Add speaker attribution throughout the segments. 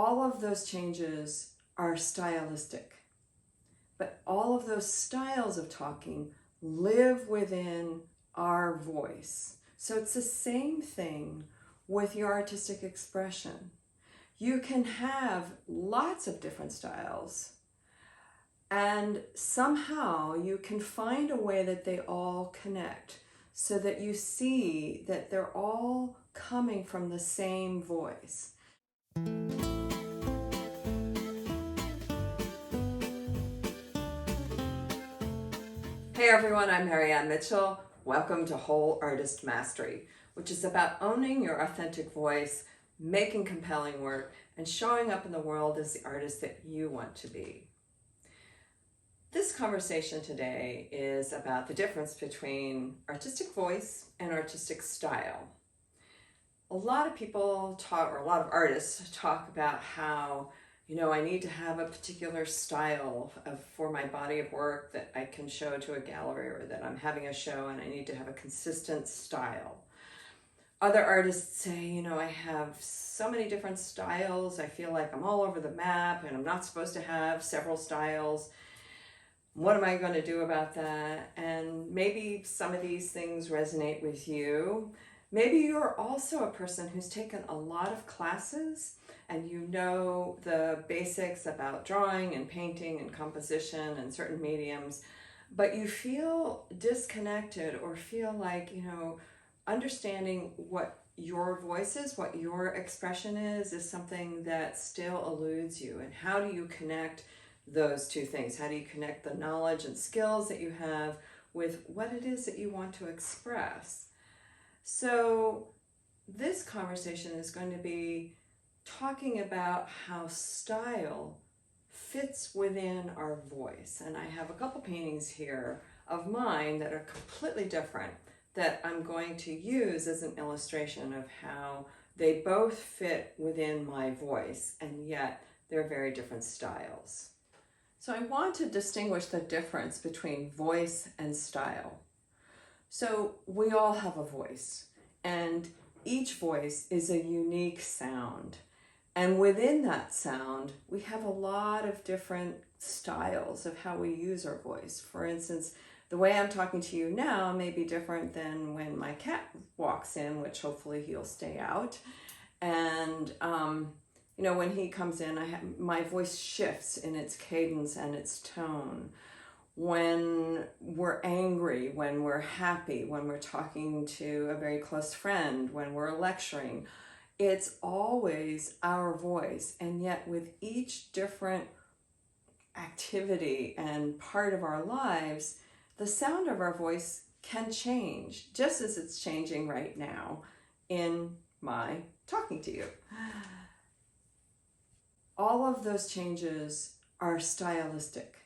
Speaker 1: all of those changes are stylistic, but all of those styles of talking live within our voice. So it's the same thing with your artistic expression. You can have lots of different styles, and somehow you can find a way that they all connect so that you see that they're all coming from the same voice. Hey everyone, I'm Marianne Mitchell. Welcome to Whole Artist Mastery, which is about owning your authentic voice, making compelling work, and showing up in the world as the artist that you want to be. This conversation today is about the difference between artistic voice and artistic style. A lot of people talk, or a lot of artists talk about how, I need to have a particular style for my body of work that I can show to a gallery, or that I'm having a show and I need to have a consistent style. Other artists say, I have so many different styles. I feel like I'm all over the map and I'm not supposed to have several styles. What am I going to do about that? And maybe some of these things resonate with you. Maybe you're also a person who's taken a lot of classes and you know the basics about drawing and painting and composition and certain mediums, but you feel disconnected or feel like, understanding what your voice is, what your expression is something that still eludes you. And how do you connect those two things? How do you connect the knowledge and skills that you have with what it is that you want to express? So this conversation is going to be talking about how style fits within our voice. And I have a couple paintings here of mine that are completely different that I'm going to use as an illustration of how they both fit within my voice, and yet they're very different styles. So I want to distinguish the difference between voice and style. So we all have a voice, and each voice is a unique sound. And within that sound, we have a lot of different styles of how we use our voice. For instance, the way I'm talking to you now may be different than when my cat walks in, which hopefully he'll stay out. And, when he comes in, my voice shifts in its cadence and its tone. When we're angry, when we're happy, when we're talking to a very close friend, when we're lecturing, it's always our voice. And yet with each different activity and part of our lives, the sound of our voice can change, just as it's changing right now in my talking to you. All of those changes are stylistic,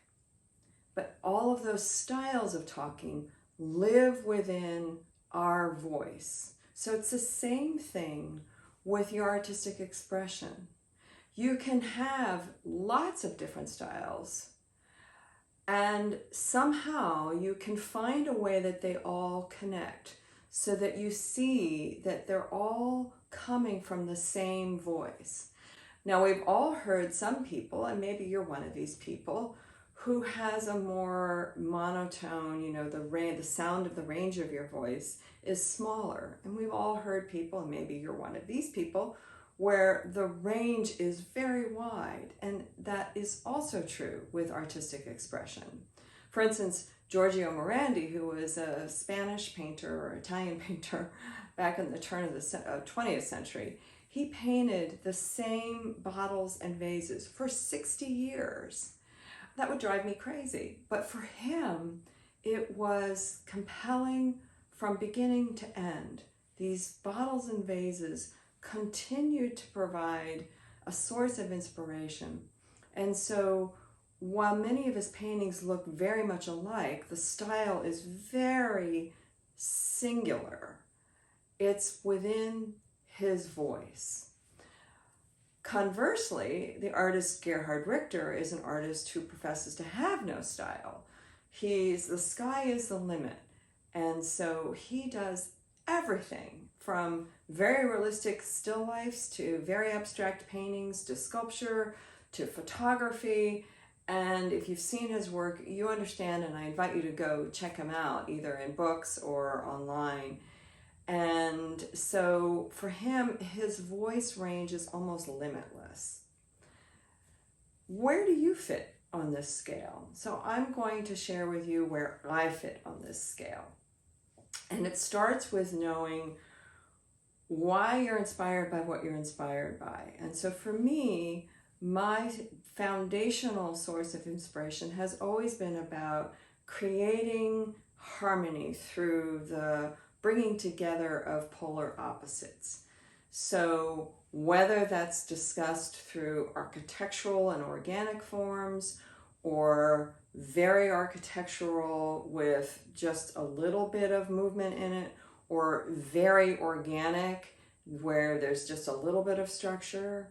Speaker 1: but all of those styles of talking live within our voice. So it's the same thing with your artistic expression. You can have lots of different styles, and somehow you can find a way that they all connect so that you see that they're all coming from the same voice. Now, we've all heard some people, and maybe you're one of these people, who has a more monotone, the sound of the range of your voice is smaller. And we've all heard people, and maybe you're one of these people, where the range is very wide. And that is also true with artistic expression. For instance, Giorgio Morandi, who was a Spanish painter or Italian painter back in the turn of the 20th century, he painted the same bottles and vases for 60 years. That would drive me crazy. But for him, it was compelling from beginning to end. These bottles and vases continued to provide a source of inspiration. And so while many of his paintings look very much alike, the style is very singular. It's within his voice. Conversely, the artist Gerhard Richter is an artist who professes to have no style. The sky is the limit. And so he does everything from very realistic still lifes to very abstract paintings to sculpture to photography. And if you've seen his work, you understand, and I invite you to go check him out either in books or online. And so for him, his voice range is almost limitless. Where do you fit on this scale? So I'm going to share with you where I fit on this scale. And it starts with knowing why you're inspired by what you're inspired by. And so for me, my foundational source of inspiration has always been about creating harmony through the bringing together of polar opposites. So whether that's discussed through architectural and organic forms, or very architectural with just a little bit of movement in it, or very organic where there's just a little bit of structure.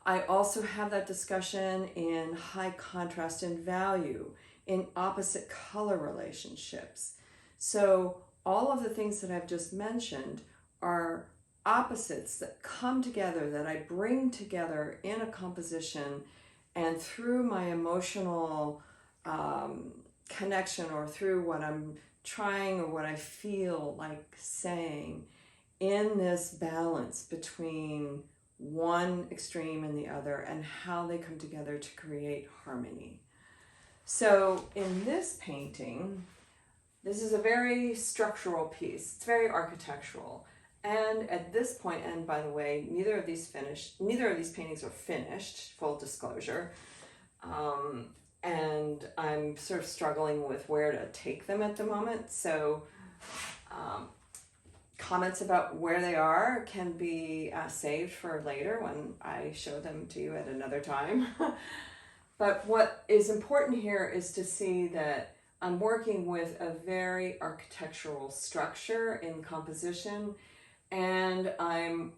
Speaker 1: I also have that discussion in high contrast and value, in opposite color relationships. So all of the things that I've just mentioned are opposites that come together, that I bring together in a composition, and through my emotional connection, or through what I'm trying or what I feel like saying, in this balance between one extreme and the other, and how they come together to create harmony. So in this painting, this is a very structural piece. It's very architectural. And at this point, and by the way, neither of these paintings are finished, full disclosure. And I'm sort of struggling with where to take them at the moment. So comments about where they are can be saved for later when I show them to you at another time. But what is important here is to see that I'm working with a very architectural structure in composition, and I'm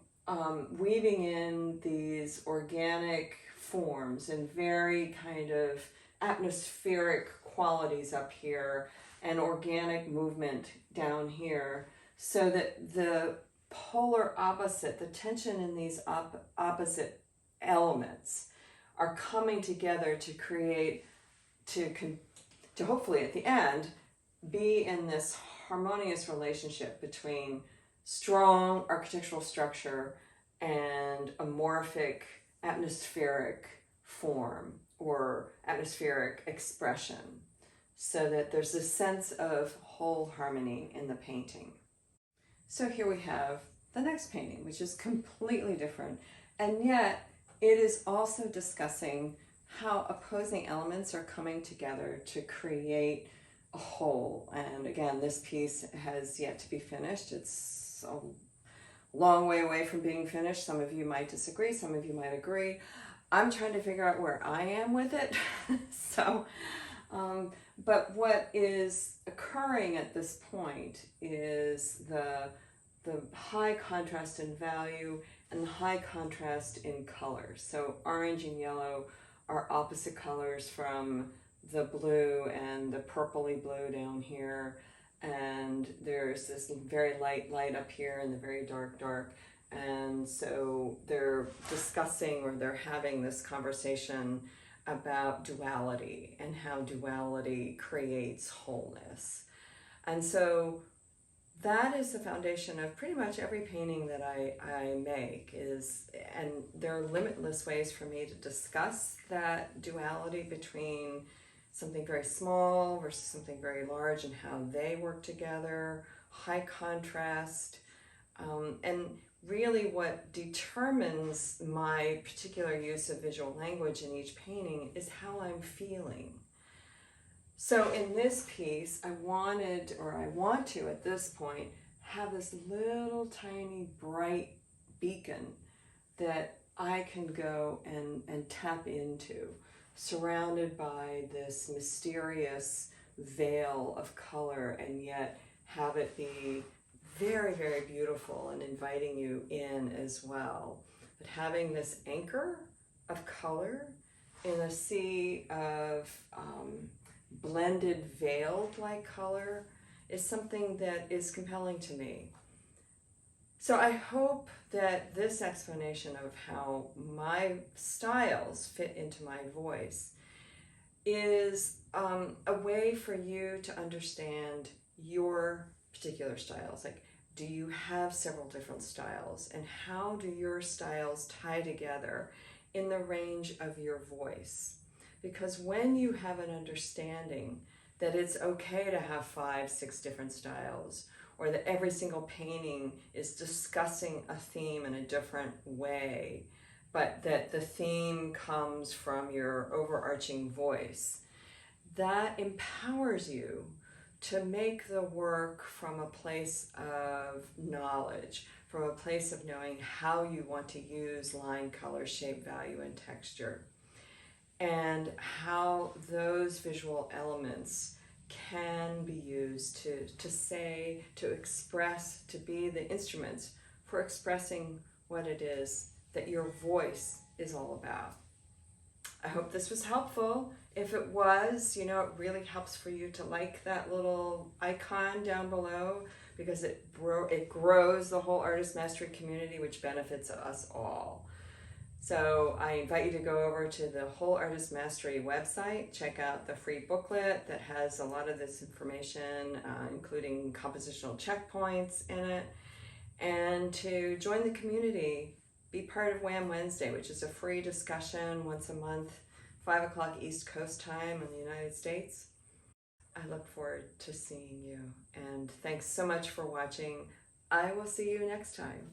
Speaker 1: weaving in these organic forms and very kind of atmospheric qualities up here and organic movement down here, so that the polar opposite, the tension in these opposite elements are coming together to create, to hopefully at the end be in this harmonious relationship between strong architectural structure and amorphic atmospheric form or atmospheric expression, so that there's a sense of whole harmony in the painting. So here we have the next painting, which is completely different, and yet it is also discussing how opposing elements are coming together to create a whole. And again, this piece has yet to be finished. It's a long way away from being finished. Some of you might disagree, some of you might agree. I'm trying to figure out where I am with it. But what is occurring at this point is the high contrast in value and the high contrast in color. So orange and yellow are opposite colors from the blue and the purpley blue down here. And there's this very light up here and the very dark. And so they're discussing, or they're having this conversation about duality and how duality creates wholeness. And so that is the foundation of pretty much every painting that I make, and there are limitless ways for me to discuss that duality between something very small versus something very large, and how they work together, high contrast, and really what determines my particular use of visual language in each painting is how I'm feeling. So in this piece, I want to at this point have this little tiny bright beacon that I can go and tap into, surrounded by this mysterious veil of color, and yet have it be very, very beautiful and inviting you in as well. But having this anchor of color in a sea of blended veiled like color is something that is compelling to me. So I hope that this explanation of how my styles fit into my voice is a way for you to understand your particular styles. Like, do you have several different styles, and how do your styles tie together in the range of your voice? Because when you have an understanding that it's okay to have 5, 6 different styles, or that every single painting is discussing a theme in a different way, but that the theme comes from your overarching voice, that empowers you to make the work from a place of knowledge, from a place of knowing how you want to use line, color, shape, value, and texture, and how those visual elements can be used to say, to express, to be the instruments for expressing what it is that your voice is all about. I hope this was helpful. If it was, it really helps for you to like that little icon down below, because it grows the whole Artist Mastery community, which benefits us all. So I invite you to go over to the Whole Artist Mastery website, check out the free booklet that has a lot of this information, including compositional checkpoints in it, and to join the community. Be part of Wham Wednesday, which is a free discussion once a month, 5 o'clock East Coast time in the United States. I look forward to seeing you, and thanks so much for watching. I will see you next time.